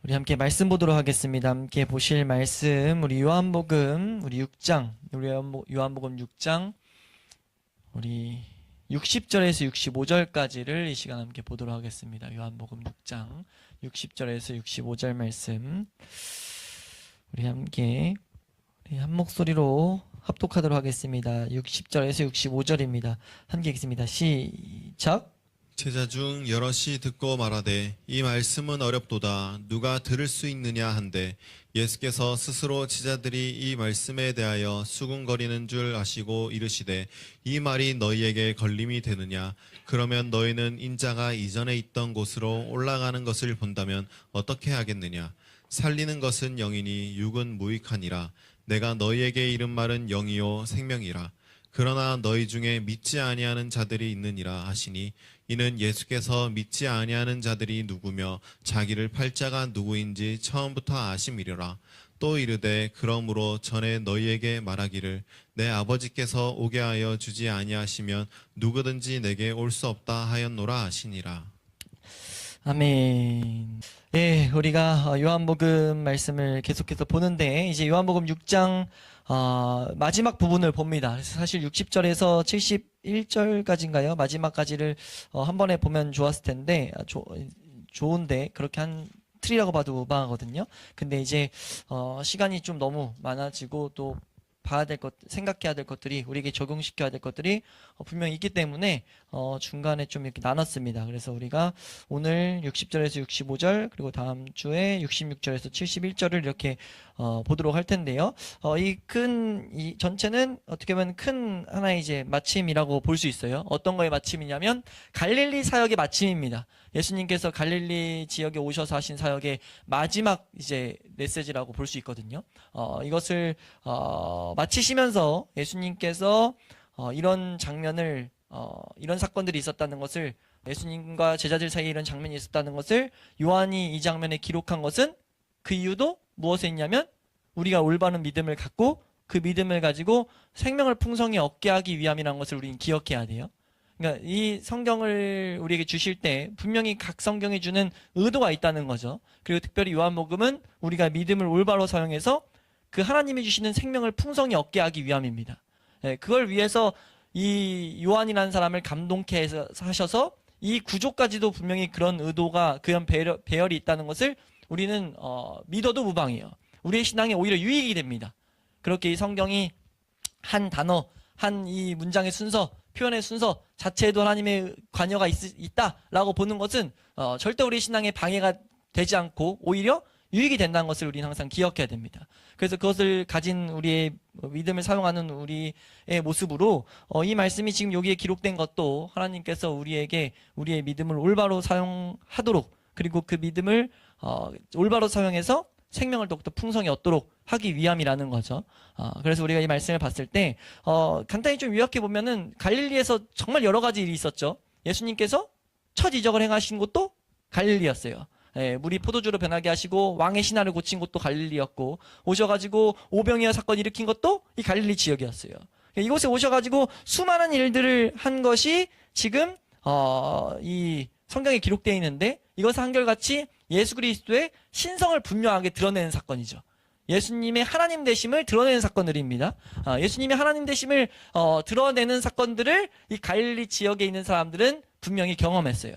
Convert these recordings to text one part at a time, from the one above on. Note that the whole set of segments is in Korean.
우리 함께 말씀 보도록 하겠습니다. 함께 보실 말씀 우리 요한복음 우리 6장 우리 요한복음 6장 우리 60절에서 65절까지를 이 시간 함께 보도록 하겠습니다. 요한복음 6장 60절에서 65절 말씀 우리 함께 한 목소리로 합독하도록 하겠습니다. 60절에서 65절입니다. 함께 읽습니다. 시작. 제자 중 여럿이 듣고 말하되 이 말씀은 어렵도다 누가 들을 수 있느냐 한데 예수께서 스스로 제자들이 이 말씀에 대하여 수군거리는 줄 아시고 이르시되 이 말이 너희에게 걸림이 되느냐 그러면 너희는 인자가 이전에 있던 곳으로 올라가는 것을 본다면 어떻게 하겠느냐 살리는 것은 영이니 육은 무익하니라 내가 너희에게 이른 말은 영이요 생명이라 그러나 너희 중에 믿지 아니하는 자들이 있느니라 하시니 이는 예수께서 믿지 아니하는 자들이 누구며 자기를 팔 자가 누구인지 처음부터 아심이려라. 또 이르되 그러므로 전에 너희에게 말하기를 내 아버지께서 오게 하여 주지 아니하시면 누구든지 내게 올 수 없다 하였노라 하시니라. 아멘. 예, 우리가 요한복음 말씀을 계속해서 보는데 이제 요한복음 6장 마지막 부분을 봅니다. 그래서 사실 60절에서 71절까지인가요? 마지막까지를 한 번에 보면 좋았을 텐데 좋은데 그렇게 한 틀이라고 봐도 무방하거든요. 근데 이제 시간이 좀 너무 많아지고 또 봐야 될 것, 생각해야 될 것들이 우리에게 적용시켜야 될 것들이 분명히 있기 때문에 중간에 좀 이렇게 나눴습니다. 그래서 우리가 오늘 60절에서 65절 그리고 다음 주에 66절에서 71절을 이렇게 보도록 할 텐데요. 이 전체는 어떻게 보면 큰 하나의 이제 마침이라고 볼 수 있어요. 어떤 거의 마침이냐면 갈릴리 사역의 마침입니다. 예수님께서 갈릴리 지역에 오셔서 하신 사역의 마지막 이제 메시지라고 볼 수 있거든요. 이것을 마치시면서 예수님께서 이런 장면을 이런 사건들이 있었다는 것을 예수님과 제자들 사이에 이런 장면이 있었다는 것을 요한이 이 장면에 기록한 것은 그 이유도 무엇에 있냐면 우리가 올바른 믿음을 갖고 그 믿음을 가지고 생명을 풍성히 얻게 하기 위함이라는 것을 우리는 기억해야 돼요. 그러니까 이 성경을 우리에게 주실 때 분명히 각 성경에 주는 의도가 있다는 거죠. 그리고 특별히 요한복음은 우리가 믿음을 올바로 사용해서 그 하나님이 주시는 생명을 풍성히 얻게 하기 위함입니다. 그걸 위해서 이 요한이라는 사람을 감동케 해서 하셔서 이 구조까지도 분명히 그런 의도가 그런 배열이 있다는 것을 우리는 믿어도 무방해요. 우리의 신앙에 오히려 유익이 됩니다. 그렇게 이 성경이 한 단어, 한 이 문장의 순서, 표현의 순서 자체에도 하나님의 관여가 있다라고 보는 것은 절대 우리 신앙에 방해가 되지 않고 오히려 유익이 된다는 것을 우리는 항상 기억해야 됩니다. 그래서 그것을 가진 우리의 믿음을 사용하는 우리의 모습으로 이 말씀이 지금 여기에 기록된 것도 하나님께서 우리에게 우리의 믿음을 올바로 사용하도록 그리고 그 믿음을 올바로 사용해서 생명을 더욱더 풍성히 얻도록 하기 위함이라는 거죠. 그래서 우리가 이 말씀을 봤을 때 간단히 좀 요약해 보면은 갈릴리에서 정말 여러 가지 일이 있었죠. 예수님께서 첫 이적을 행하신 곳도 갈릴리였어요. 물이 포도주로 변하게 하시고 왕의 신하를 고친 곳도 갈릴리였고 오셔가지고 오병이어 사건 일으킨 것도 이 갈릴리 지역이었어요. 이곳에 오셔가지고 수많은 일들을 한 것이 지금 이 성경에 기록되어 있는데 이것은 한결같이 예수 그리스도의 신성을 분명하게 드러내는 사건이죠. 예수님의 하나님 되심을 드러내는 사건들입니다. 예수님의 하나님 되심을 드러내는 사건들을 이 갈릴리 지역에 있는 사람들은 분명히 경험했어요.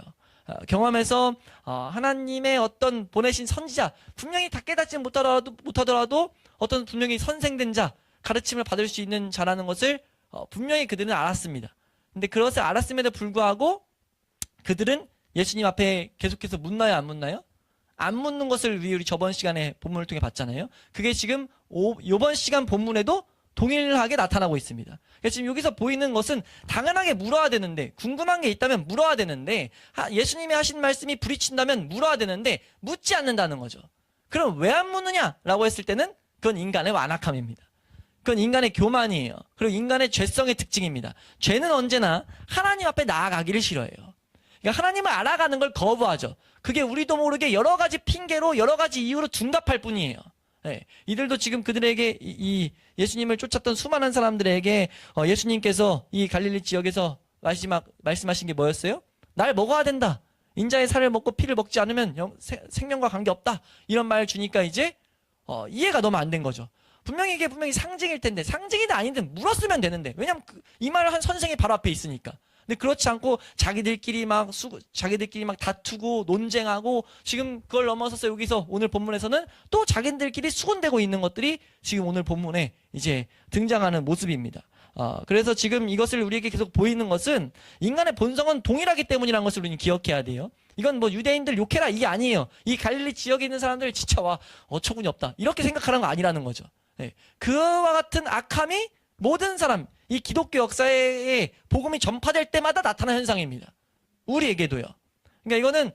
경험해서 하나님의 어떤 보내신 선지자 분명히 다 깨닫지 못하더라도 어떤 분명히 선생된 자 가르침을 받을 수 있는 자라는 것을 분명히 그들은 알았습니다. 근데 그것을 알았음에도 불구하고 그들은 예수님 앞에 계속해서 묻나요 안 묻나요? 안 묻는 것을 우리 저번 시간에 본문을 통해 봤잖아요. 그게 지금 이번 시간 본문에도 동일하게 나타나고 있습니다. 그래서 지금 여기서 보이는 것은 당연하게 물어야 되는데 궁금한 게 있다면 물어야 되는데 예수님이 하신 말씀이 부딪힌다면 물어야 되는데 묻지 않는다는 거죠. 그럼 왜 안 묻느냐라고 했을 때는 그건 인간의 완악함입니다. 그건 인간의 교만이에요. 그리고 인간의 죄성의 특징입니다. 죄는 언제나 하나님 앞에 나아가기를 싫어해요. 그러니까 하나님을 알아가는 걸 거부하죠. 그게 우리도 모르게 여러 가지 핑계로 여러 가지 이유로 둔갑할 뿐이에요. 이들도 지금 그들에게 이 예수님을 쫓았던 수많은 사람들에게 예수님께서 이 갈릴리 지역에서 마지막 말씀하신 게 뭐였어요? 날 먹어야 된다. 인자의 살을 먹고 피를 먹지 않으면 생명과 관계없다. 이런 말을 주니까 이제 이해가 너무 안 된 거죠. 분명히 이게 상징일 텐데, 상징이든 아니든 물었으면 되는데, 왜냐면 이 말을 한 선생이 바로 앞에 있으니까. 근데 그렇지 않고 자기들끼리 막 다투고 논쟁하고, 지금 그걸 넘어서서 여기서 오늘 본문에서는 또 자기들끼리 수군대고 있는 것들이 지금 오늘 본문에 이제 등장하는 모습입니다. 그래서 지금 이것을 우리에게 계속 보이는 것은 인간의 본성은 동일하기 때문이라는 것을 우리는 기억해야 돼요. 이건 뭐 유대인들 욕해라 이게 아니에요. 이 갈릴리 지역에 있는 사람들 진짜 와 어처구니 없다 이렇게 생각하는 거 아니라는 거죠. 네. 그와 같은 악함이 모든 사람, 이 기독교 역사에 복음이 전파될 때마다 나타나는 현상입니다. 우리에게도요. 그러니까 이거는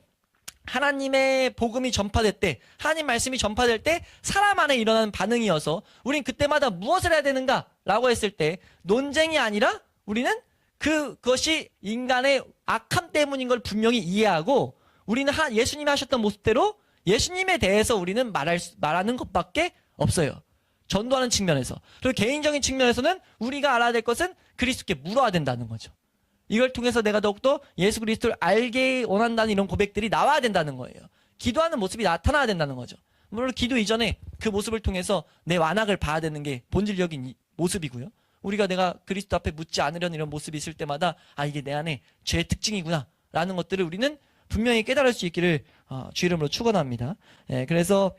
하나님의 복음이 전파될 때, 하나님 말씀이 전파될 때 사람 안에 일어나는 반응이어서 우린 그때마다 무엇을 해야 되는가라고 했을 때 논쟁이 아니라 우리는 그것이 인간의 악함 때문인 걸 분명히 이해하고, 우리는 예수님이 하셨던 모습대로 예수님에 대해서 우리는 말하는 것밖에 없어요. 전도하는 측면에서. 그리고 개인적인 측면에서는 우리가 알아야 될 것은 그리스도께 물어야 된다는 거죠. 이걸 통해서 내가 더욱더 예수 그리스도를 알게 원한다는 이런 고백들이 나와야 된다는 거예요. 기도하는 모습이 나타나야 된다는 거죠. 물론 기도 이전에 그 모습을 통해서 내 완악을 봐야 되는 게 본질적인 모습이고요. 우리가 내가 그리스도 앞에 묻지 않으려는 이런 모습이 있을 때마다 이게 내 안에 죄의 특징이구나 라는 것들을 우리는 분명히 깨달을 수 있기를 주 이름으로 축원합니다. 그래서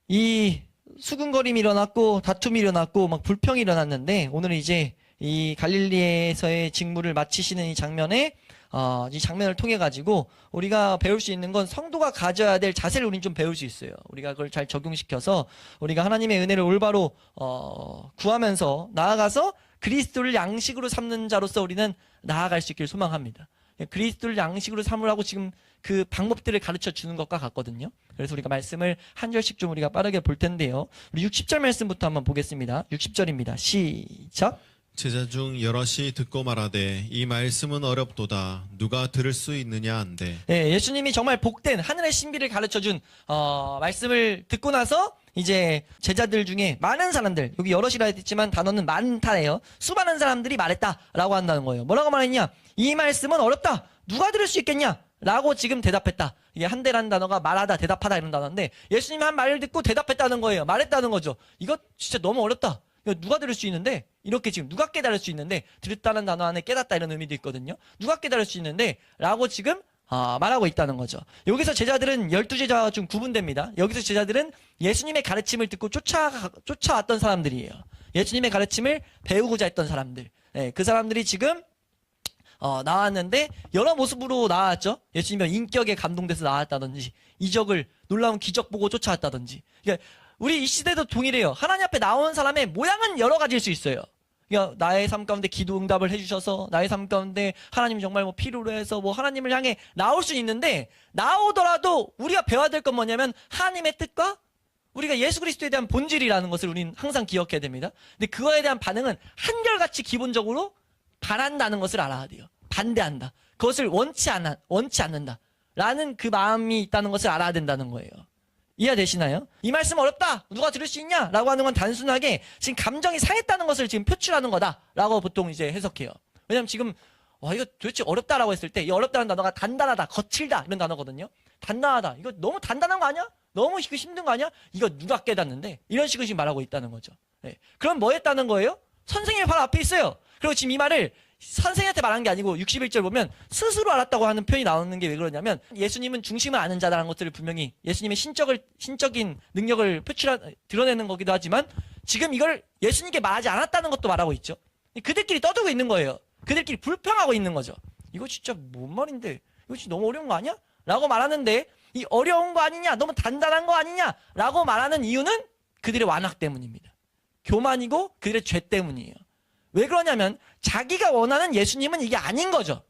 이 수군거림이 일어났고 다툼이 일어났고 막 불평이 일어났는데, 오늘은 이제 이 갈릴리에서의 직무를 마치시는 이 장면을 통해 가지고 우리가 배울 수 있는 건 성도가 가져야 될 자세를 우리는 좀 배울 수 있어요. 우리가 그걸 잘 적용시켜서 우리가 하나님의 은혜를 올바로 구하면서 나아가서 그리스도를 양식으로 삼는 자로서 우리는 나아갈 수 있기를 소망합니다. 그리스도를 양식으로 삼으라고 지금 그 방법들을 가르쳐 주는 것과 같거든요. 그래서 우리가 말씀을 한 절씩 좀 우리가 빠르게 볼 텐데요. 우리 60절 말씀부터 한번 보겠습니다. 60절입니다. 시작. 제자 중 여럿이 듣고 말하되 이 말씀은 어렵도다 누가 들을 수 있느냐 한데. 네, 예수님이 정말 복된 하늘의 신비를 가르쳐준 말씀을 듣고 나서 이제 제자들 중에 많은 사람들, 여기 여럿이라 했지만 단어는 많다예요. 수많은 사람들이 말했다라고 한다는 거예요. 뭐라고 말했냐? 이 말씀은 어렵다. 누가 들을 수 있겠냐? 라고 지금 대답했다. 이게 한대라는 단어가 말하다, 대답하다 이런 단어인데, 예수님이 한 말을 듣고 대답했다는 거예요. 말했다는 거죠. 이거 진짜 너무 어렵다. 이거 누가 들을 수 있는데, 이렇게 지금 누가 깨달을 수 있는데, 들었다는 단어 안에 깨닫다 이런 의미도 있거든요. 누가 깨달을 수 있는데 라고 지금 말하고 있다는 거죠. 여기서 제자들은 12제자와 좀 구분됩니다. 여기서 제자들은 예수님의 가르침을 듣고 쫓아왔던 사람들이에요. 예수님의 가르침을 배우고자 했던 사람들. 네, 그 사람들이 지금 나왔는데 여러 모습으로 나왔죠. 예수님의 인격에 감동돼서 나왔다든지, 이적을 놀라운 기적 보고 쫓아왔다든지. 그러니까 우리 이 시대도 동일해요. 하나님 앞에 나온 사람의 모양은 여러 가지일 수 있어요. 그러니까 나의 삶 가운데 기도 응답을 해주셔서, 나의 삶 가운데 하나님 정말 필요로 해서 하나님을 향해 나올 수 있는데, 나오더라도 우리가 배워야 될 건 뭐냐면 하나님의 뜻과 우리가 예수 그리스도에 대한 본질이라는 것을 우리는 항상 기억해야 됩니다. 근데 그거에 대한 반응은 한결같이 기본적으로 바란다는 것을 알아야 돼요. 반대한다. 그것을 원치 않는다. 라는 그 마음이 있다는 것을 알아야 된다는 거예요. 이해되시나요? 이 말씀 어렵다. 누가 들을 수 있냐? 라고 하는 건 단순하게 지금 감정이 상했다는 것을 지금 표출하는 거다. 라고 보통 이제 해석해요. 왜냐면 지금 이거 도대체 어렵다라고 했을 때, 이 어렵다는 단어가 단단하다, 거칠다 이런 단어거든요. 단단하다. 이거 너무 단단한 거 아니야? 너무 힘든 거 아니야? 이거 누가 깨닫는데? 이런 식으로 지금 말하고 있다는 거죠. 네. 그럼 뭐 했다는 거예요? 선생님이 바로 앞에 있어요. 그리고 지금 이 말을 선생님한테 말한 게 아니고 61절 보면 스스로 알았다고 하는 표현이 나오는 게 왜 그러냐면, 예수님은 중심을 아는 자라는 것들을 분명히 예수님의 신적인 능력을 드러내는 거기도 하지만, 지금 이걸 예수님께 말하지 않았다는 것도 말하고 있죠. 그들끼리 떠들고 있는 거예요. 그들끼리 불평하고 있는 거죠. 이거 진짜 뭔 말인데? 이거 진짜 너무 어려운 거 아니야? 라고 말하는데, 이 어려운 거 아니냐? 너무 단단한 거 아니냐? 라고 말하는 이유는 그들의 완악 때문입니다. 교만이고 그들의 죄 때문이에요. 왜 그러냐면 자기가 원하는 예수님은 이게 아닌 거죠.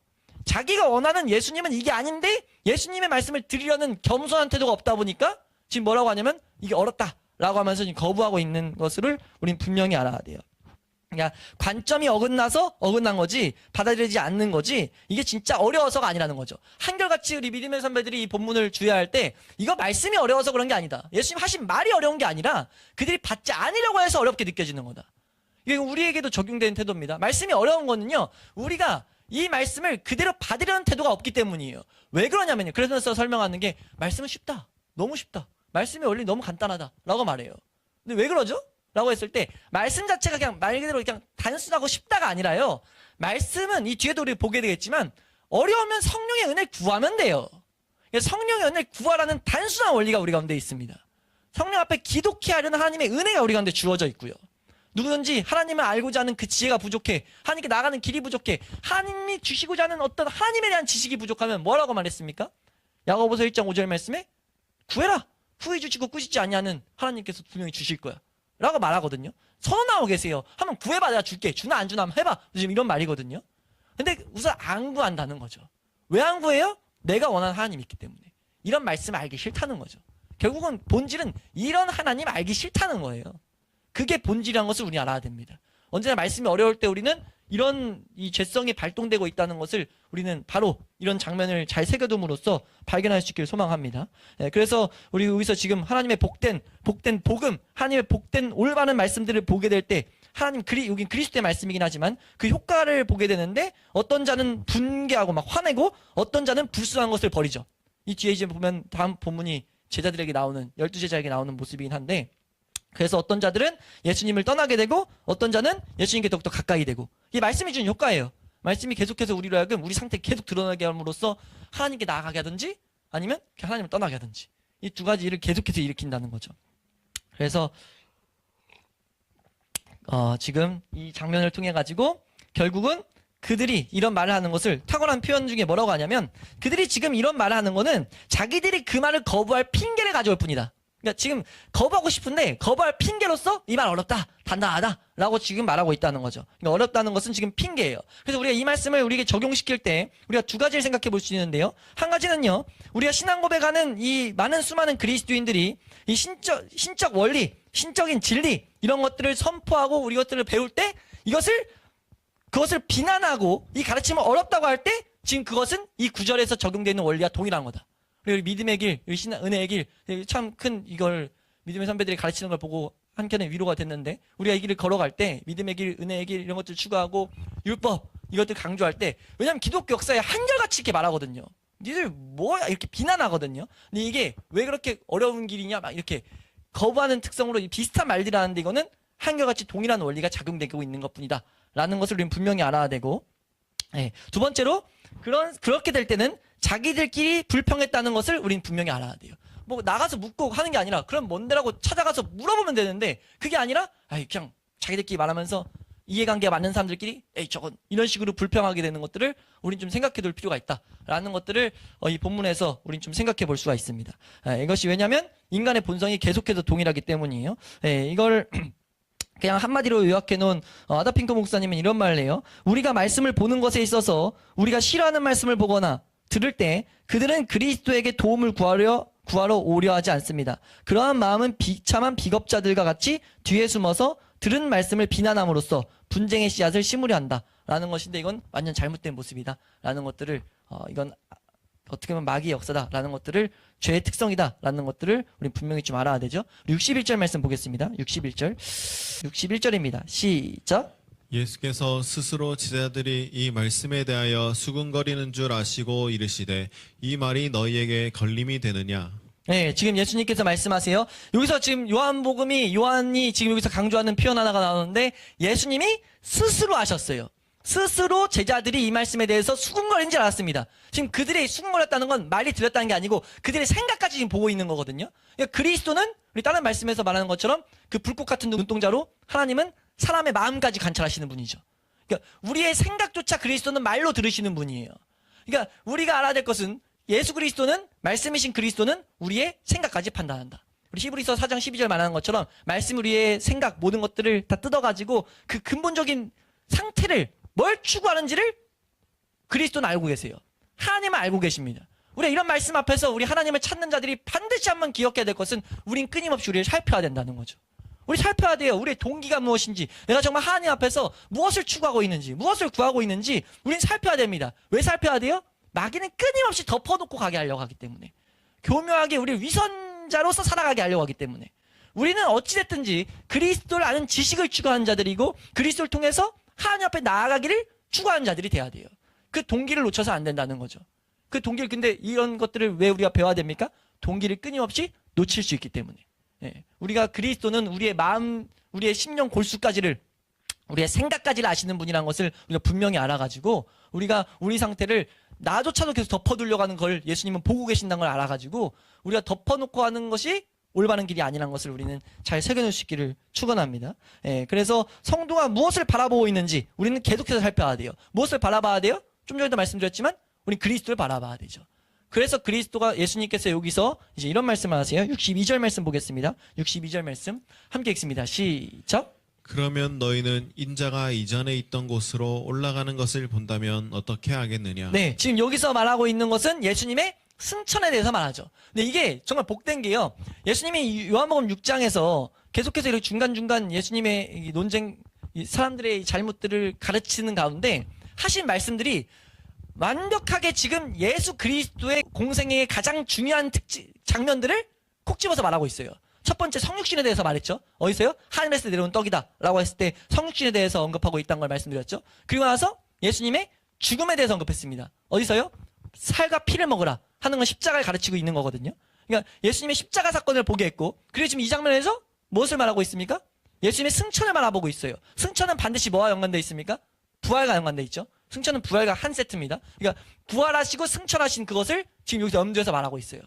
자기가 원하는 예수님은 이게 아닌데 예수님의 말씀을 드리려는 겸손한 태도가 없다 보니까 지금 뭐라고 하냐면 이게 어렵다라고 하면서 지금 거부하고 있는 것을 우린 분명히 알아야 돼요. 그러니까 관점이 어긋난 거지, 받아들이지 않는 거지, 이게 진짜 어려워서가 아니라는 거죠. 한결같이 우리 믿음의 선배들이 이 본문을 주의할 때 이거 말씀이 어려워서 그런 게 아니다. 예수님 하신 말이 어려운 게 아니라 그들이 받지 않으려고 해서 어렵게 느껴지는 거다. 이게 우리에게도 적용되는 태도입니다. 말씀이 어려운 거는요, 우리가 이 말씀을 그대로 받으려는 태도가 없기 때문이에요. 왜 그러냐면요. 그래서 설명하는 게 말씀은 쉽다. 너무 쉽다. 말씀의 원리 너무 간단하다. 라고 말해요. 근데 왜 그러죠? 라고 했을 때 말씀 자체가 그냥 말 그대로 그냥 단순하고 쉽다가 아니라요. 말씀은 이 뒤에도 우리 보게 되겠지만 어려우면 성령의 은혜를 구하면 돼요. 성령의 은혜를 구하라는 단순한 원리가 우리 가운데 있습니다. 성령 앞에 기독해 하려는 하나님의 은혜가 우리 가운데 주어져 있고요. 누구든지 하나님을 알고자 하는 그 지혜가 부족해, 하나님께 나가는 길이 부족해, 하나님이 주시고자 하는 어떤 하나님에 대한 지식이 부족하면 뭐라고 말했습니까? 야고보서 1장 5절 말씀에 구해라. 후히 주시고 꾸짖지 아니하는 하나님께서 분명히 주실 거야. 라고 말하거든요. 선언하고 계세요. 한번 구해봐, 내가 줄게. 주나 안 주나 한번 해봐. 지금 이런 말이거든요. 근데 우선 안 구한다는 거죠. 왜 안 구해요? 내가 원하는 하나님이 있기 때문에. 이런 말씀 알기 싫다는 거죠. 결국은 본질은 이런 하나님 알기 싫다는 거예요. 그게 본질이라는 것을 우리 알아야 됩니다. 언제나 말씀이 어려울 때 우리는 이런 이 죄성이 발동되고 있다는 것을 우리는 바로 이런 장면을 잘 새겨둠으로써 발견할 수 있기를 소망합니다. 그래서 우리 여기서 지금 하나님의 복된 복음, 하나님의 복된 올바른 말씀들을 보게 될 때 하나님 여긴 그리스도의 말씀이긴 하지만 그 효과를 보게 되는데 어떤 자는 분개하고 막 화내고 어떤 자는 불순한 것을 버리죠. 이 뒤에 이제 보면 다음 본문이 제자들에게 나오는 12제자에게 나오는 모습이긴 한데 그래서 어떤 자들은 예수님을 떠나게 되고 어떤 자는 예수님께 더욱더 가까이 되고 이게 말씀이 주는 효과예요. 말씀이 계속해서 우리로 하여금 우리 상태 계속 드러나게 함으로써 하나님께 나아가게 하든지 아니면 하나님을 떠나게 하든지 이 두 가지 일을 계속해서 일으킨다는 거죠. 그래서 지금 이 장면을 통해 가지고 결국은 그들이 이런 말을 하는 것을 탁월한 표현 중에 뭐라고 하냐면 그들이 지금 이런 말을 하는 거는 자기들이 그 말을 거부할 핑계를 가져올 뿐이다. 그러니까 지금 거부하고 싶은데 거부할 핑계로서 이 말 어렵다, 단단하다 라고 지금 말하고 있다는 거죠. 그러니까 어렵다는 것은 지금 핑계예요. 그래서 우리가 이 말씀을 우리에게 적용시킬 때 우리가 두 가지를 생각해 볼 수 있는데요. 한 가지는요. 우리가 신앙 고백하는 이 많은 수많은 그리스도인들이 이 신적 원리, 신적인 진리 이런 것들을 선포하고 우리 것들을 배울 때 그것을 비난하고 이 가르침을 어렵다고 할 때 지금 그것은 이 구절에서 적용되는 원리와 동일한 거다. 그리고 믿음의 길, 은혜의 길, 참 큰 이걸 믿음의 선배들이 가르치는 걸 보고 한켠에 위로가 됐는데 우리가 이 길을 걸어갈 때 믿음의 길, 은혜의 길 이런 것들 추구하고 율법 이것들 강조할 때 왜냐하면 기독교 역사에 한결같이 이렇게 말하거든요. 니들 뭐야 이렇게 비난하거든요. 근데 이게 왜 그렇게 어려운 길이냐 막 이렇게 거부하는 특성으로 비슷한 말들을 하는데 이거는 한결같이 동일한 원리가 작용되고 있는 것뿐이다 라는 것을 우리는 분명히 알아야 되고 두 번째로 그렇게 될 때는 자기들끼리 불평했다는 것을 우린 분명히 알아야 돼요. 뭐 나가서 묻고 하는 게 아니라 그럼 뭔데라고 찾아가서 물어보면 되는데 그게 아니라 그냥 자기들끼리 말하면서 이해관계가 맞는 사람들끼리 저건 이런 식으로 불평하게 되는 것들을 우린 좀 생각해 둘 필요가 있다라는 것들을 이 본문에서 우린 좀 생각해 볼 수가 있습니다. 이것이 왜냐하면 인간의 본성이 계속해서 동일하기 때문이에요. 이걸 그냥 한마디로 요약해 놓은 아다핑크 목사님은 이런 말을 해요. 우리가 말씀을 보는 것에 있어서 우리가 싫어하는 말씀을 보거나 들을 때 그들은 그리스도에게 도움을 구하러 오려 하지 않습니다. 그러한 마음은 비참한 비겁자들과 같이 뒤에 숨어서 들은 말씀을 비난함으로써 분쟁의 씨앗을 심으려 한다라는 것인데 이건 완전 잘못된 모습이다라는 것들을 이건 어떻게 보면 마귀의 역사다라는 것들을 죄의 특성이다라는 것들을 우리 분명히 좀 알아야 되죠. 61절 말씀 보겠습니다. 61절입니다. 시작. 예수께서 스스로 제자들이 이 말씀에 대하여 수군거리는 줄 아시고 이르시되 이 말이 너희에게 걸림이 되느냐. 네, 지금 예수님께서 말씀하세요. 여기서 지금 요한이 지금 여기서 강조하는 표현 하나가 나오는데 예수님이 스스로 하셨어요. 스스로 제자들이 이 말씀에 대해서 수군거리는 줄 알았습니다. 지금 그들이 수군거렸다는 건 말이 들렸다는 게 아니고 그들의 생각까지 지금 보고 있는 거거든요. 그러니까 그리스도는 우리 다른 말씀에서 말하는 것처럼 그 불꽃 같은 눈동자로 하나님은 사람의 마음까지 관찰하시는 분이죠. 그러니까 우리의 생각조차 그리스도는 말로 들으시는 분이에요. 그러니까 우리가 알아야 될 것은 예수 그리스도는 말씀이신 그리스도는 우리의 생각까지 판단한다. 우리 히브리서 4장 12절 말하는 것처럼 말씀 우리의 생각 모든 것들을 다 뜯어가지고 그 근본적인 상태를 뭘 추구하는지를 그리스도는 알고 계세요. 하나님은 알고 계십니다. 우리가 이런 말씀 앞에서 우리 하나님을 찾는 자들이 반드시 한번 기억해야 될 것은 우린 끊임없이 우리를 살펴야 된다는 거죠. 우리 살펴야 돼요. 우리의 동기가 무엇인지, 내가 정말 하나님 앞에서 무엇을 추구하고 있는지, 무엇을 구하고 있는지 우린 살펴야 됩니다. 왜 살펴야 돼요? 마귀는 끊임없이 덮어놓고 가게 하려고 하기 때문에, 교묘하게 우리를 위선자로서 살아가게 하려고 하기 때문에, 우리는 어찌됐든지 그리스도를 아는 지식을 추구하는 자들이고 그리스도를 통해서 하나님 앞에 나아가기를 추구하는 자들이 돼야 돼요. 그 동기를 놓쳐서 안 된다는 거죠. 그 동기를 근데 이런 것들을 왜 우리가 배워야 됩니까? 동기를 끊임없이 놓칠 수 있기 때문에. 예. 우리가 그리스도는 우리의 마음, 우리의 심령 골수까지를 우리의 생각까지를 아시는 분이라는 것을 우리가 분명히 알아가지고 우리가 우리 상태를 나조차도 계속 덮어두려고 하는 걸 예수님은 보고 계신다는 걸 알아가지고 우리가 덮어놓고 하는 것이 올바른 길이 아니라는 것을 우리는 잘 새겨놓을 수 있기를 축원합니다. 예, 그래서 성도가 무엇을 바라보고 있는지 우리는 계속해서 살펴야 돼요. 무엇을 바라봐야 돼요? 좀 전에도 말씀드렸지만 우리 그리스도를 바라봐야 되죠. 그래서 그리스도가 예수님께서 여기서 이제 이런 말씀을 하세요. 62절 말씀 보겠습니다. 62절 말씀 함께 읽습니다. 시작. 그러면 너희는 인자가 이전에 있던 곳으로 올라가는 것을 본다면 어떻게 하겠느냐? 네, 지금 여기서 말하고 있는 것은 예수님의 승천에 대해서 말하죠. 근데 이게 정말 복된 게요. 예수님이 요한복음 6장에서 계속해서 이렇게 중간중간 예수님의 이 논쟁, 이 사람들의 잘못들을 가르치는 가운데 하신 말씀들이 완벽하게 지금 예수 그리스도의 공생애의 가장 중요한 장면들을 콕 집어서 말하고 있어요. 첫 번째 성육신에 대해서 말했죠. 어디서요? 하늘에서 내려온 떡이다 라고 했을 때 성육신에 대해서 언급하고 있다는 걸 말씀드렸죠. 그리고 나서 예수님의 죽음에 대해서 언급했습니다. 어디서요? 살과 피를 먹으라 하는 건 십자가를 가르치고 있는 거거든요. 그러니까 예수님의 십자가 사건을 보게 했고, 그리고 지금 이 장면에서 무엇을 말하고 있습니까? 예수님의 승천을 말하고 있어요. 승천은 반드시 뭐와 연관되어 있습니까? 부활과 연관되어 있죠. 승천은 부활과 한 세트입니다. 그러니까 부활하시고 승천하신 그것을 지금 여기서 염두에서 말하고 있어요.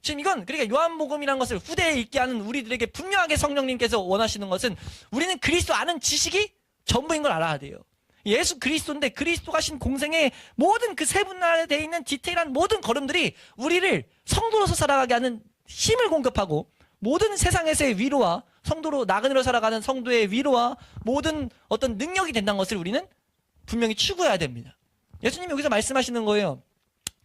지금 이건 그러니까 요한복음이라는 것을 후대에 읽게 하는 우리들에게 분명하게 성령님께서 원하시는 것은 우리는 그리스도 아는 지식이 전부인 걸 알아야 돼요. 예수 그리스도인데 그리스도가 신 공생의 모든 그 세분화에 되어 있는 디테일한 모든 걸음들이 우리를 성도로서 살아가게 하는 힘을 공급하고 모든 세상에서의 위로와 성도로 나그네로 살아가는 성도의 위로와 모든 어떤 능력이 된다는 것을 우리는 분명히 추구해야 됩니다. 예수님이 여기서 말씀하시는 거예요.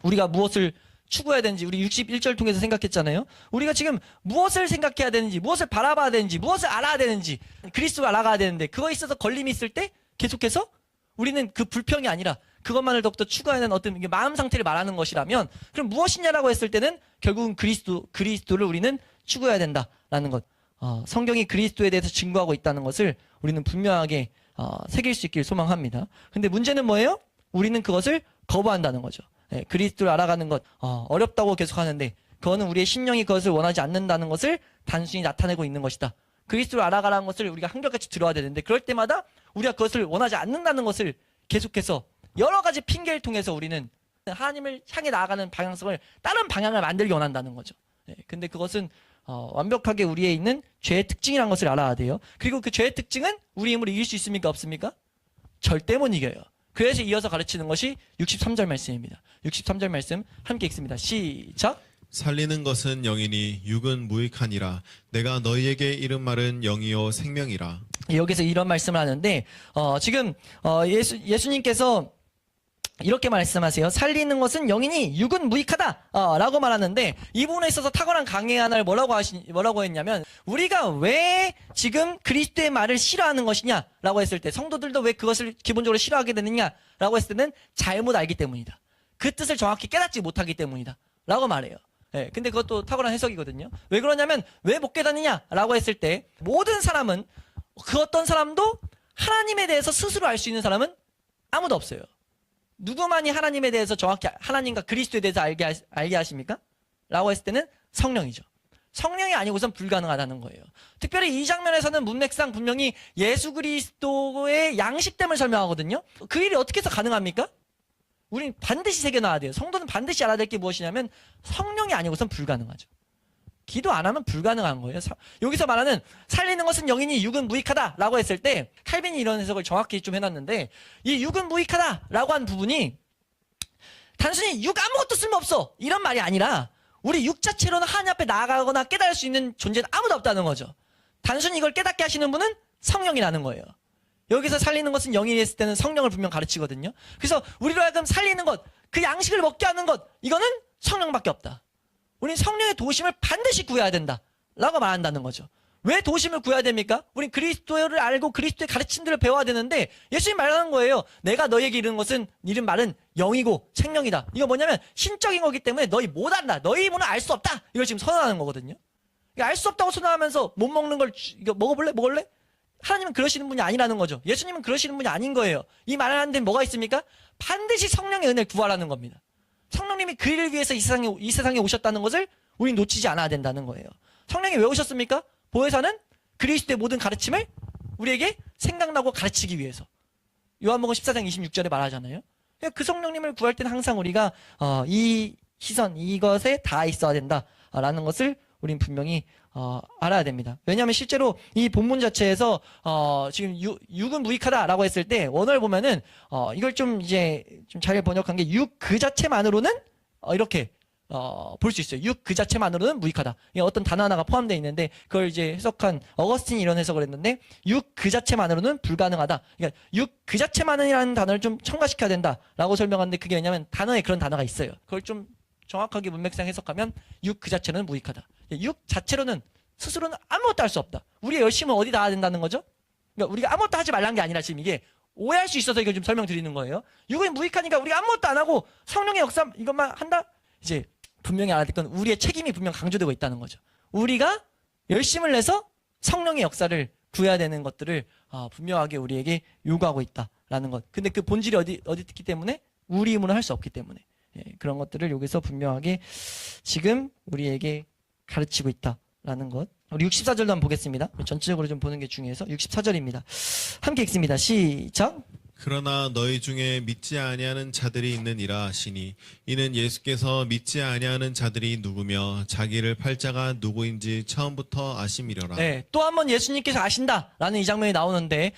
우리가 무엇을 추구해야 되는지 우리 61절 통해서 생각했잖아요. 우리가 지금 무엇을 생각해야 되는지, 무엇을 바라봐야 되는지, 무엇을 알아야 되는지 그리스도를 알아가야 되는데 그거에 있어서 걸림이 있을 때 계속해서 우리는 그 불평이 아니라 그것만을 더욱더 추구하는 어떤 마음 상태를 말하는 것이라면 그럼 무엇이냐라고 했을 때는 결국은 그리스도를 우리는 추구해야 된다라는 것. 성경이 그리스도에 대해서 증거하고 있다는 것을 우리는 분명하게 새길 수 있길 소망합니다. 근데 문제는 뭐예요? 우리는 그것을 거부한다는 거죠. 예, 그리스도를 알아가는 것 어렵다고 계속 하는데 그거는 우리의 심령이 그것을 원하지 않는다는 것을 단순히 나타내고 있는 것이다. 그리스도를 알아가라는 것을 우리가 한결같이 들어야 되는데 그럴 때마다 우리가 그것을 원하지 않는다는 것을 계속해서 여러 가지 핑계를 통해서 우리는 하나님을 향해 나아가는 방향성을 다른 방향을 만들기 원한다는 거죠. 예, 근데 그것은 완벽하게 우리에 있는 죄의 특징이라는 것을 알아야 돼요. 그리고 그 죄의 특징은 우리 힘으로 이길 수 있습니까? 없습니까? 절대 못 이겨요. 그래서 이어서 가르치는 것이 63절 말씀입니다. 63절 말씀 함께 읽습니다. 시작. 살리는 것은 영이니 육은 무익하니라. 내가 너희에게 이른 말은 영이요 생명이라. 여기서 이런 말씀을 하는데 지금 예수님께서 이렇게 말씀하세요. 살리는 것은 영이니 육은 무익하다 라고 말하는데 이 부분에 있어서 탁월한 강해 하나를 뭐라고 했냐면 우리가 왜 지금 그리스도의 말을 싫어하는 것이냐라고 했을 때 성도들도 왜 그것을 기본적으로 싫어하게 되느냐라고 했을 때는 잘못 알기 때문이다. 그 뜻을 정확히 깨닫지 못하기 때문이다 라고 말해요. 예, 근데 그것도 탁월한 해석이거든요. 왜 그러냐면 왜 못 깨닫느냐라고 했을 때 모든 사람은 그 어떤 사람도 하나님에 대해서 스스로 알 수 있는 사람은 아무도 없어요. 누구만이 하나님에 대해서 정확히 하나님과 그리스도에 대해서 알게 하십니까? 라고 했을 때는 성령이죠. 성령이 아니고선 불가능하다는 거예요. 특별히 이 장면에서는 문맥상 분명히 예수 그리스도의 양식됨을 설명하거든요. 그 일이 어떻게 해서 가능합니까? 우리는 반드시 새겨놔야 돼요. 성도는 반드시 알아야 될 게 무엇이냐면 성령이 아니고선 불가능하죠. 기도 안 하면 불가능한 거예요. 여기서 말하는 살리는 것은 영이니 육은 무익하다라고 했을 때 칼빈이 이런 해석을 정확히 좀 해놨는데 이 육은 무익하다라고 한 부분이 단순히 육 아무것도 쓸모없어 이런 말이 아니라 우리 육 자체로는 하나님 앞에 나아가거나 깨달을 수 있는 존재는 아무도 없다는 거죠. 단순히 이걸 깨닫게 하시는 분은 성령이라는 거예요. 여기서 살리는 것은 영이 했을 때는 성령을 분명 가르치거든요. 그래서 우리로 하여금 살리는 것, 그 양식을 먹게 하는 것, 이거는 성령밖에 없다. 우린 성령의 도심을 반드시 구해야 된다 라고 말한다는 거죠. 왜 도심을 구해야 됩니까? 우린 그리스도를 알고 그리스도의 가르침들을 배워야 되는데 예수님 말하는 거예요. 내가 너희에게 이른 말은 영이고 생명이다. 이거 뭐냐면 신적인 거기 때문에 너희 못 안다. 너희 힘으로는 알 수 없다. 이걸 지금 선언하는 거거든요. 알 수 없다고 선언하면서 못 먹는 걸 이거 먹어볼래? 하나님은 그러시는 분이 아니라는 거죠. 예수님은 그러시는 분이 아닌 거예요. 이 말을 하는데 뭐가 있습니까? 반드시 성령의 은혜를 구하라는 겁니다. 성령님이 그 일을 위해서 이 세상에 오셨다는 것을 우리는 놓치지 않아야 된다는 거예요. 성령이 왜 오셨습니까? 보혜사는 그리스도의 모든 가르침을 우리에게 생각나고 가르치기 위해서. 요한복음 14장 26절에 말하잖아요. 그 성령님을 구할 때는 항상 우리가 이 시선, 이것에 다 있어야 된다라는 것을 우린 분명히 알아야 됩니다. 왜냐하면 실제로 이 본문 자체에서 지금 육은 무익하다라고 했을 때 원어를 보면은 이걸 좀 이제 좀 잘 번역한 게 육 그 자체만으로는 이렇게 볼 수 있어요. 육 그 자체만으로는 무익하다. 어떤 단어 하나가 포함되어 있는데 그걸 이제 해석한 어거스틴이 이런 해석을 했는데 육 그 자체만으로는 불가능하다. 그러니까 육 그 자체만이라는 단어를 좀 첨가시켜야 된다라고 설명하는데 그게 왜냐하면 단어에 그런 단어가 있어요. 그걸 좀 정확하게 문맥상 해석하면 육 그 자체는 무익하다. 육 자체로는 스스로는 아무것도 할 수 없다. 우리의 열심은 어디 닿아야 된다는 거죠? 그러니까 우리가 아무것도 하지 말라는 게 아니라 지금 이게 오해할 수 있어서 이걸 좀 설명드리는 거예요. 육은 무익하니까 우리가 아무것도 안 하고 성령의 역사 이것만 한다? 이제 분명히 알아야 될 건 우리의 책임이 분명 강조되고 있다는 거죠. 우리가 열심을 내서 성령의 역사를 구해야 되는 것들을 분명하게 우리에게 요구하고 있다라는 것. 근데 그 본질이 어디 있기 때문에 우리 힘으로 할 수 없기 때문에 그런 것들을 여기서 분명하게 지금 우리에게 가르치고 있다라는 것. 우리 64절도 한번 보겠습니다. 전체적으로 좀 보는 게 중요해서 64절입니다. 함께 읽습니다. 시작. 그러나 너희 중에 믿지 아니하는 자들이 있느니라 하시니 이는 예수께서 믿지 아니하는 자들이 누구며 자기를 팔자가 누구인지 처음부터 아심이려라. 네, 또 한 번 예수님께서 아신다라는 이 장면이 나오는데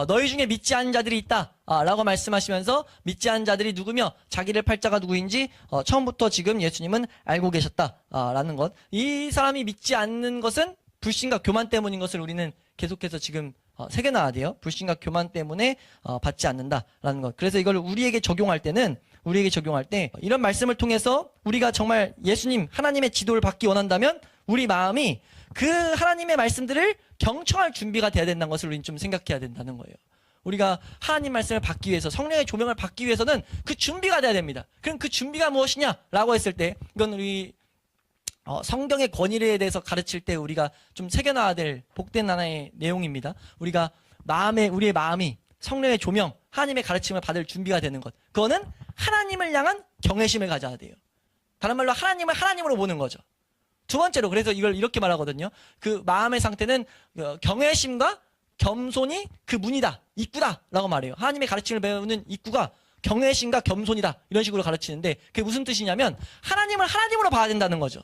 너희 중에 믿지 않은 자들이 있다 라고 말씀하시면서 믿지 않은 자들이 누구며 자기를 팔자가 누구인지 처음부터 지금 예수님은 알고 계셨다라는 것. 이 사람이 믿지 않는 것은 불신과 교만 때문인 것을 우리는 계속해서 지금 새겨놔야 돼요. 불신과 교만 때문에 받지 않는다라는 것. 그래서 이걸 우리에게 적용할 때 이런 말씀을 통해서 우리가 정말 예수님 하나님의 지도를 받기 원한다면 우리 마음이 그 하나님의 말씀들을 경청할 준비가 돼야 된다는 것을 우리는 좀 생각해야 된다는 거예요. 우리가 하나님 말씀을 받기 위해서 성령의 조명을 받기 위해서는 그 준비가 돼야 됩니다. 그럼 그 준비가 무엇이냐라고 했을 때 이건 우리 성경의 권위에 대해서 가르칠 때 우리가 좀 새겨놔야 될 복된 하나의 내용입니다. 우리가 우리의 마음이 성령의 조명, 하나님의 가르침을 받을 준비가 되는 것. 그거는 하나님을 향한 경외심을 가져야 돼요. 다른 말로 하나님을 하나님으로 보는 거죠. 두 번째로 그래서 이걸 이렇게 말하거든요. 그 마음의 상태는 경외심과 겸손이 그 문이다, 입구다라고 말해요. 하나님의 가르침을 배우는 입구가 경외심과 겸손이다 이런 식으로 가르치는데 그게 무슨 뜻이냐면 하나님을 하나님으로 봐야 된다는 거죠.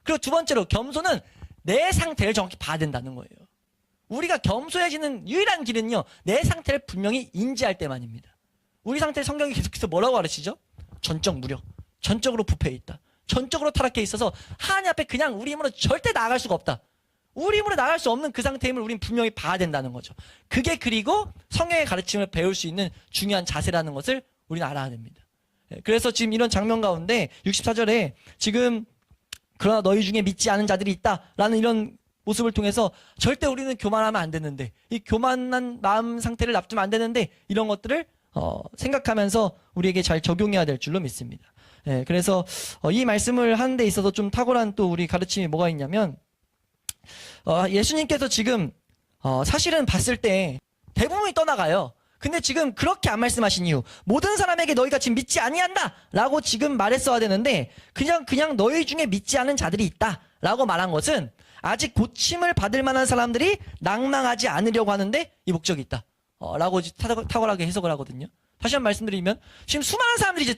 그리고 두 번째로 겸손은 내 상태를 정확히 봐야 된다는 거예요. 우리가 겸손해지는 유일한 길은요. 내 상태를 분명히 인지할 때만입니다. 우리 상태를 성경이 계속해서 뭐라고 가르치죠? 전적 무력, 전적으로 부패해 있다. 전적으로 타락해 있어서 하나님 앞에 그냥 우리 힘으로 절대 나아갈 수가 없다. 우리 힘으로 나갈 수 없는 그 상태임을 우리는 분명히 봐야 된다는 거죠. 그게 그리고 성경의 가르침을 배울 수 있는 중요한 자세라는 것을 우리는 알아야 됩니다. 그래서 지금 이런 장면 가운데 64절에 지금 그러나 너희 중에 믿지 않은 자들이 있다라는 이런 모습을 통해서 절대 우리는 교만하면 안 되는데 이 교만한 마음 상태를 납두면 안 되는데 이런 것들을 생각하면서 우리에게 잘 적용해야 될 줄로 믿습니다. 그래서 이 말씀을 하는 데 있어서 좀 탁월한 또 우리 가르침이 뭐가 있냐면 예수님께서 지금 사실은 봤을 때 대부분이 떠나가요. 근데 지금 그렇게 안 말씀하신 이유 모든 사람에게 너희가 지금 믿지 아니한다 라고 지금 말했어야 되는데 그냥 너희 중에 믿지 않은 자들이 있다 라고 말한 것은 아직 고침을 받을 만한 사람들이 낭망하지 않으려고 하는데 이 목적이 있다 라고 탁월하게 해석을 하거든요. 다시 한번 말씀드리면 지금 수많은 사람들이 이제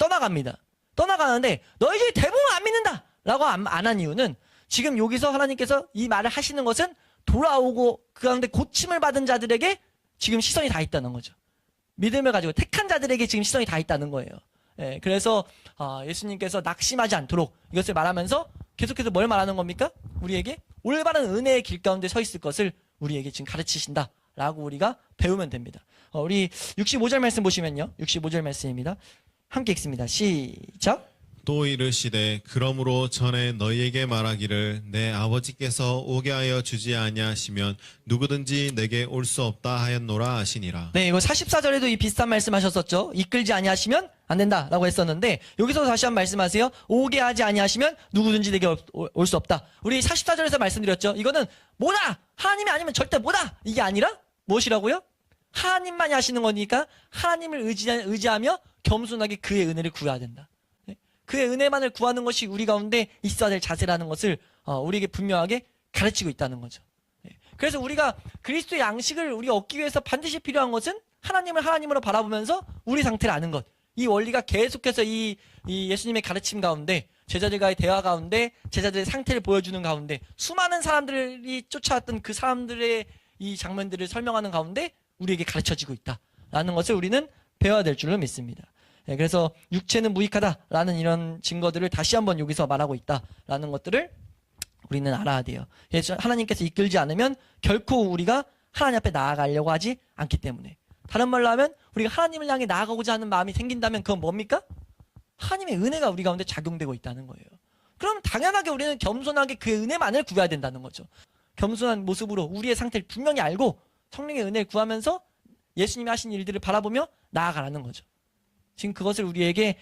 떠나가는데 너희 중에 대부분 안 믿는다 라고 안 한 이유는 지금 여기서 하나님께서 이 말을 하시는 것은 돌아오고 그 가운데 고침을 받은 자들에게 지금 시선이 다 있다는 거죠. 믿음을 가지고 택한 자들에게 지금 시선이 다 있다는 거예요. 그래서 예수님께서 낙심하지 않도록 이것을 말하면서 계속해서 뭘 말하는 겁니까? 우리에게 올바른 은혜의 길 가운데 서 있을 것을 우리에게 지금 가르치신다라고 우리가 배우면 됩니다. 우리 65절 말씀 보시면요. 65절 말씀입니다. 함께 읽습니다. 시작. 또 이르시되 그러므로 전에 너희에게 말하기를 내 아버지께서 오게 하여 주지 아니하시면 누구든지 내게 올 수 없다 하였노라 하시니라. 네, 이거 44절에도 이 비슷한 말씀 하셨었죠. 이끌지 아니하시면 안 된다라고 했었는데 여기서 다시 한번 말씀하세요. 오게 하지 아니하시면 누구든지 내게 올 수 없다. 우리 44절에서 말씀드렸죠. 이거는 뭐다! 하나님이 아니면 절대 뭐다! 이게 아니라 무엇이라고요? 하나님만이 하시는 거니까 하나님을 의지하며 겸손하게 그의 은혜를 구해야 된다. 예? 그의 은혜만을 구하는 것이 우리 가운데 있어야 될 자세라는 것을 우리에게 분명하게 가르치고 있다는 거죠. 예. 그래서 우리가 그리스도의 양식을 우리가 얻기 위해서 반드시 필요한 것은 하나님을 하나님으로 바라보면서 우리 상태를 아는 것. 이 원리가 계속해서 이 예수님의 가르침 가운데, 제자들과의 대화 가운데, 제자들의 상태를 보여주는 가운데, 수많은 사람들이 쫓아왔던 그 사람들의 이 장면들을 설명하는 가운데 우리에게 가르쳐지고 있다라는 것을 우리는 배워야 될 줄로 믿습니다. 예, 그래서 육체는 무익하다라는 이런 증거들을 다시 한번 여기서 말하고 있다라는 것들을 우리는 알아야 돼요. 하나님께서 이끌지 않으면 결코 우리가 하나님 앞에 나아가려고 하지 않기 때문에. 다른 말로 하면 우리가 하나님을 향해 나아가고자 하는 마음이 생긴다면 그건 뭡니까? 하나님의 은혜가 우리 가운데 작용되고 있다는 거예요. 그럼 당연하게 우리는 겸손하게 그의 은혜만을 구해야 된다는 거죠. 겸손한 모습으로 우리의 상태를 분명히 알고 성령의 은혜를 구하면서 예수님이 하신 일들을 바라보며 나아가라는 거죠. 지금 그것을 우리에게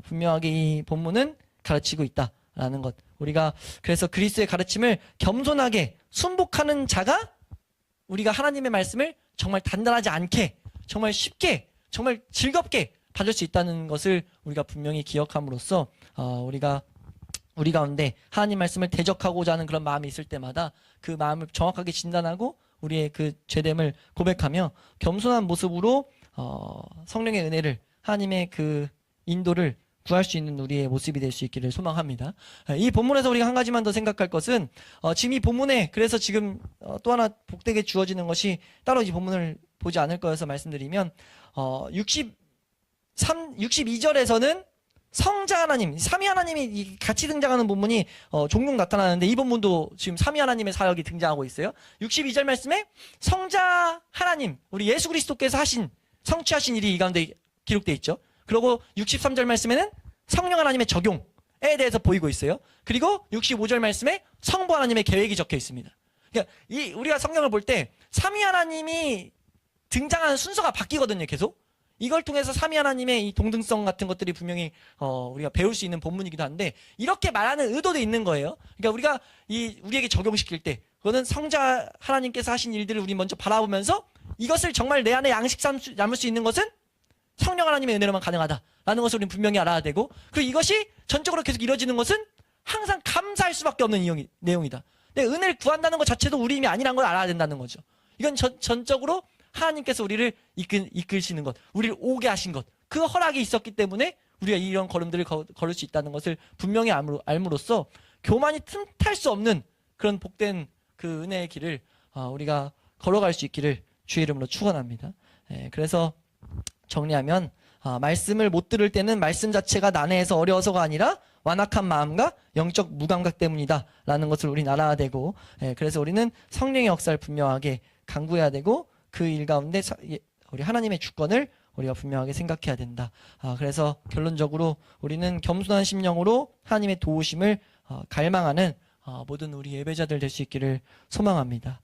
분명하게 이 본문은 가르치고 있다라는 것. 우리가 그래서 그리스도의 가르침을 겸손하게 순복하는 자가 우리가 하나님의 말씀을 정말 단단하지 않게, 정말 쉽게, 정말 즐겁게 받을 수 있다는 것을 우리가 분명히 기억함으로써 우리 가운데 하나님 말씀을 대적하고자 하는 그런 마음이 있을 때마다 그 마음을 정확하게 진단하고 우리의 그 죄됨을 고백하며 겸손한 모습으로 성령의 은혜를, 하나님의 그 인도를 구할 수 있는 우리의 모습이 될 수 있기를 소망합니다. 이 본문에서 우리가 한 가지만 더 생각할 것은 지금 이 본문에, 그래서 지금 또 하나 복되게 주어지는 것이, 따로 이 본문을 보지 않을 거여서 말씀드리면 62절에서는 성자 하나님, 삼위 하나님이 같이 등장하는 본문이 종종 나타나는데, 이 본문도 지금 삼위 하나님의 사역이 등장하고 있어요. 62절 말씀에 성자 하나님, 우리 예수 그리스도께서 성취하신 일이 이 가운데 기록되어 있죠. 그리고 63절 말씀에는 성령 하나님의 적용에 대해서 보이고 있어요. 그리고 65절 말씀에 성부 하나님의 계획이 적혀 있습니다. 그러니까 우리가 성경을 볼 때 삼위 하나님이 등장하는 순서가 바뀌거든요, 계속. 이걸 통해서 삼위 하나님의 이 동등성 같은 것들이 분명히 우리가 배울 수 있는 본문이기도 한데, 이렇게 말하는 의도도 있는 거예요. 그러니까 우리가 우리에게 적용시킬 때 그거는 성자 하나님께서 하신 일들을 우리 먼저 바라보면서 이것을 정말 내 안에 양식 삼을 수 있는 것은 성령 하나님의 은혜로만 가능하다라는 것을 우리는 분명히 알아야 되고, 그리고 이것이 전적으로 계속 이루어지는 것은 항상 감사할 수밖에 없는 내용이다. 근데 은혜를 구한다는 것 자체도 우리 힘이 아니라는 걸 알아야 된다는 거죠. 이건 전적으로 하나님께서 우리를 이끌시는 것, 우리를 오게 하신 것, 그 허락이 있었기 때문에 우리가 이런 걸음들을 걸을 수 있다는 것을 분명히 알므로써 교만이 틈탈 수 없는 그런 복된 그 은혜의 길을 우리가 걸어갈 수 있기를 주의 이름으로 축원합니다. 그래서 정리하면 말씀을 못 들을 때는 말씀 자체가 난해해서 어려워서가 아니라 완악한 마음과 영적 무감각 때문이다 라는 것을 우리는 알아야 되고, 그래서 우리는 성령의 역사를 분명하게 강구해야 되고, 그 일 가운데 우리 하나님의 주권을 우리가 분명하게 생각해야 된다. 그래서 결론적으로 우리는 겸손한 심령으로 하나님의 도우심을 갈망하는 모든 우리 예배자들 될 수 있기를 소망합니다.